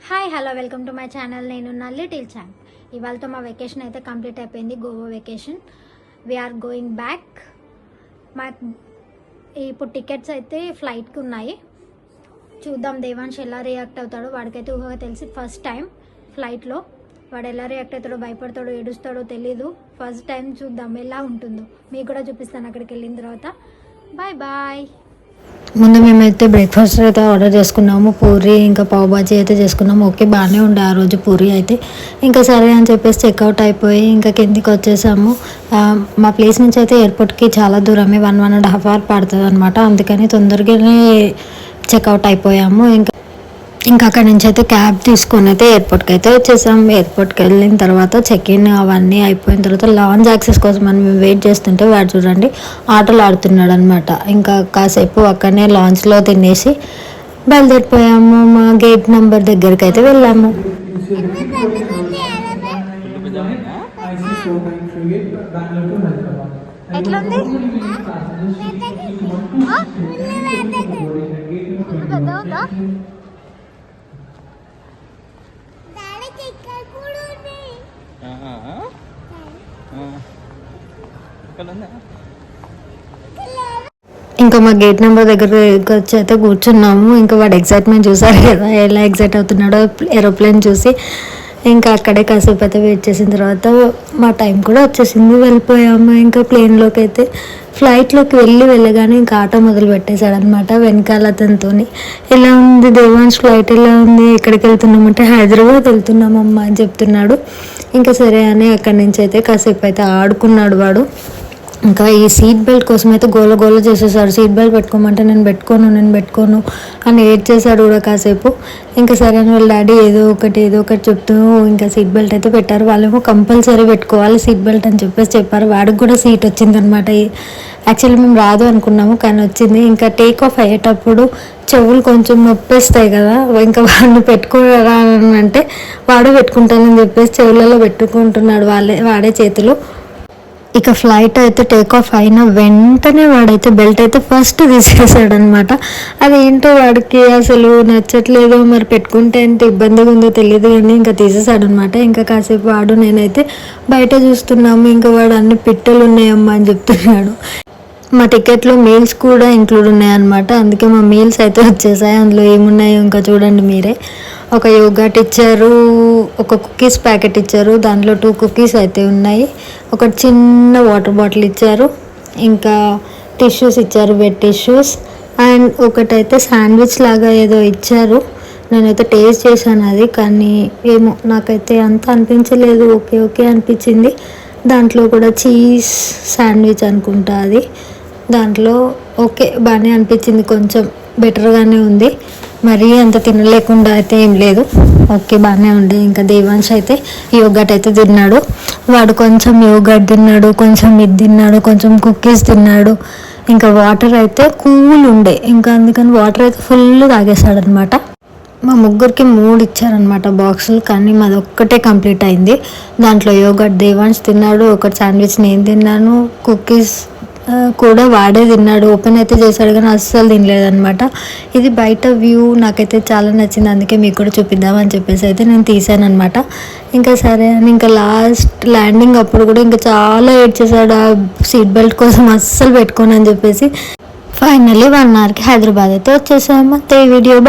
Hi hello welcome to my channel. నేను little Chang. ఇవాళతో మా వెకేషన్ అయితే కంప్లీట్ అయిపోయింది. Goa vacation we are going back. మా ఇప్పుడు టికెట్స్ అయితే ఫ్లైట్కి ఉన్నాయి. చూద్దాం దేవాంశ్ ఎలా రియాక్ట్ అవుతాడో. వాడికైతే ఊహగా తెలిసి ఫస్ట్ టైం ఫ్లైట్లో. వాడు ఎలా రియాక్ట్ అవుతాడో, భయపడతాడో, ఏడుస్తాడో తెలీదు. ఫస్ట్ టైం చూద్దాం ఎలా ఉంటుందో. మీకు కూడా చూపిస్తాను అక్కడికి వెళ్ళిన తర్వాత. Bye bye. ముందు మేమైతే బ్రేక్ఫాస్ట్ అయితే ఆర్డర్ చేసుకున్నాము. పూరి ఇంకా పావు బాజీ అయితే చేసుకున్నాము. ఓకే, బాగానే ఉండే ఆ రోజు పూరి అయితే. ఇంకా సరే అని చెప్పేసి చెక్అవుట్ అయిపోయి ఇంకా కిందికి వచ్చేసాము. మా ప్లేస్ నుంచి అయితే ఎయిర్పోర్ట్కి చాలా దూరమే, 1.5 hours పడుతుంది అనమాట. అందుకని తొందరగానే చెక్అవుట్ అయిపోయాము. ఇంకా అక్కడి నుంచి అయితే క్యాబ్ తీసుకొని అయితే ఎయిర్పోర్ట్కి అయితే వచ్చేసాం. ఎయిర్పోర్ట్కి వెళ్ళిన తర్వాత చెక్ ఇన్ అవన్నీ అయిపోయిన తర్వాత లాంజ్ యాక్సెస్ కోసం మనం వెయిట్ చేస్తుంటే వాడు చూడండి ఆటలు ఆడుతున్నాడు అనమాట. ఇంకా కాసేపు అక్కడనే లాంచ్లో తినేసి బయలుదేరిపోయాము. మా గేట్ నెంబర్ దగ్గరికి అయితే వెళ్ళాము. ఇంకా మా గేట్ నెంబర్ దగ్గరికి వచ్చి అయితే కూర్చున్నాము. ఇంకా వాడు ఎగ్జైట్మెంట్ చూసారు కదా, ఎలా ఎగ్జైట్ అవుతున్నాడో ఏరోప్లేన్ చూసి. ఇంకా అక్కడే కాసేపు అయితే వెయిట్ చేసిన తర్వాత మా టైం కూడా వచ్చేసింది, వెళ్ళిపోయాము. ఇంకా ప్లేన్లోకి అయితే ఫ్లైట్లోకి వెళ్ళగానే ఇంకా ఆటో మొదలు పెట్టేశాడు అనమాట వెనకాల అతనితో. ఎలా ఉంది దేవాంశ్, ఫ్లైట్ ఎలా ఉంది, ఎక్కడికి వెళ్తున్నామంటే హైదరాబాద్ వెళ్తున్నామమ్మా అని చెప్తున్నాడు. ఇంకా సరే అని అక్కడి నుంచి అయితే కాసేపు అయితే ఆడుకున్నాడు వాడు. ఇంకా ఈ సీట్ బెల్ట్ కోసం అయితే గోల చేసేసాడు. సీట్ బెల్ట్ పెట్టుకోమంటే నేను పెట్టుకోను అని ఏడ్ చేశాడు కూడా కాసేపు. ఇంకా సరే అని వాళ్ళ డాడీ ఏదో ఒకటి చెప్తూ ఇంకా సీట్ బెల్ట్ అయితే పెట్టారు. వాళ్ళేమో కంపల్సరీ పెట్టుకోవాలి సీట్ బెల్ట్ అని చెప్పారు. వాడికి కూడా సీట్ వచ్చిందనమాట. యాక్చువల్లీ మేము రాదు అనుకున్నాము కానీ వచ్చింది. ఇంకా టేక్ ఆఫ్ అయ్యేటప్పుడు చెవులు కొంచెం నొప్పేస్తాయి కదా, ఇంకా వాడిని పెట్టుకోరా అంటే వాడు పెట్టుకుంటానని చెప్పేసి చెవులలో పెట్టుకుంటున్నాడు వాడే చేతులు. ఇక ఫ్లైట్ అయితే టేక్ ఆఫ్ అయిన వెంటనే వాడైతే బెల్ట్ అయితే ఫస్ట్ తీసేసాడు అనమాట. అదేంటో వాడికి అసలు నచ్చట్లేదు, మరి పెట్టుకుంటే ఎంత ఇబ్బందిగా ఉందో తెలియదు కానీ ఇంకా తీసేసాడు అనమాట. ఇంకా కాసేపు వాడు నేనైతే బయట చూస్తున్నాము. ఇంకా వాడు అన్ని పిట్టలు ఉన్నాయమ్మా అని చెప్తున్నాడు. మా టికెట్లో మీల్స్ కూడా ఇంక్లూడ్ ఉన్నాయన్నమాట. అందుకే మా మీల్స్ అయితే వచ్చేసాయి. అందులో ఏమున్నాయో ఇంకా చూడండి మీరే. ఒక యోగట్ ఇచ్చారు, ఒక కుకీస్ ప్యాకెట్ ఇచ్చారు, దాంట్లో 2 cookies అయితే ఉన్నాయి. ఒక చిన్న వాటర్ బాటిల్ ఇచ్చారు, ఇంకా టిష్యూస్ ఇచ్చారు, వెట్ టిష్యూస్. అండ్ ఒకటైతే శాండ్విచ్ లాగా ఏదో ఇచ్చారు. నేనైతే టేస్ట్ చేశాను అది, కానీ ఏమో నాకైతే అంత అనిపించలేదు. ఓకే అనిపించింది. దాంట్లో కూడా చీజ్ శాండ్విచ్ అనుకుంటా అది. దాంట్లో ఓకే బాగానే అనిపించింది, కొంచెం బెటర్గానే ఉంది. మరీ అంత తినలేకుండా అయితే ఏం లేదు, ఓకే బాగానే ఉండే. ఇంకా దేవాంశ్ అయితే యోగట్ అయితే తిన్నాడు. వాడు కొంచెం యోగట్ తిన్నాడు, కొంచెం ఇది తిన్నాడు, కొంచెం కుకీస్ తిన్నాడు. ఇంకా వాటర్ అయితే కూల్ ఉండే, ఇంకా అందుకని వాటర్ అయితే ఫుల్ తాగేశాడు అనమాట. మా ముగ్గురికి 3 ఇచ్చారనమాట బాక్సులు, కానీ మాది ఒక్కటే కంప్లీట్ అయింది. దాంట్లో యోగట్ దేవాంశ్ తిన్నాడు, ఒకటి శాండ్విచ్ నేను తిన్నాను, కుకీస్ కూడా వాడే తిన్నాడు. ఓపెన్ అయితే చేశాడు కానీ అస్సలు తినలేదనమాట. ఇది బయట వ్యూ నాకైతే చాలా నచ్చింది, అందుకే మీకు కూడా చూపిద్దామని చెప్పేసి అయితే నేను తీసాను అనమాట. ఇంకా సరే అని ఇంకా లాస్ట్ ల్యాండింగ్ అప్పుడు కూడా ఇంకా చాలా ఏడ్ చేశాడు ఆ సీట్ బెల్ట్ కోసం అస్సలు పెట్టుకోను అని చెప్పేసి. ఫైనల్లీ 1 hourకి హైదరాబాద్ అయితే వచ్చేసాము. అంతే వీడియో.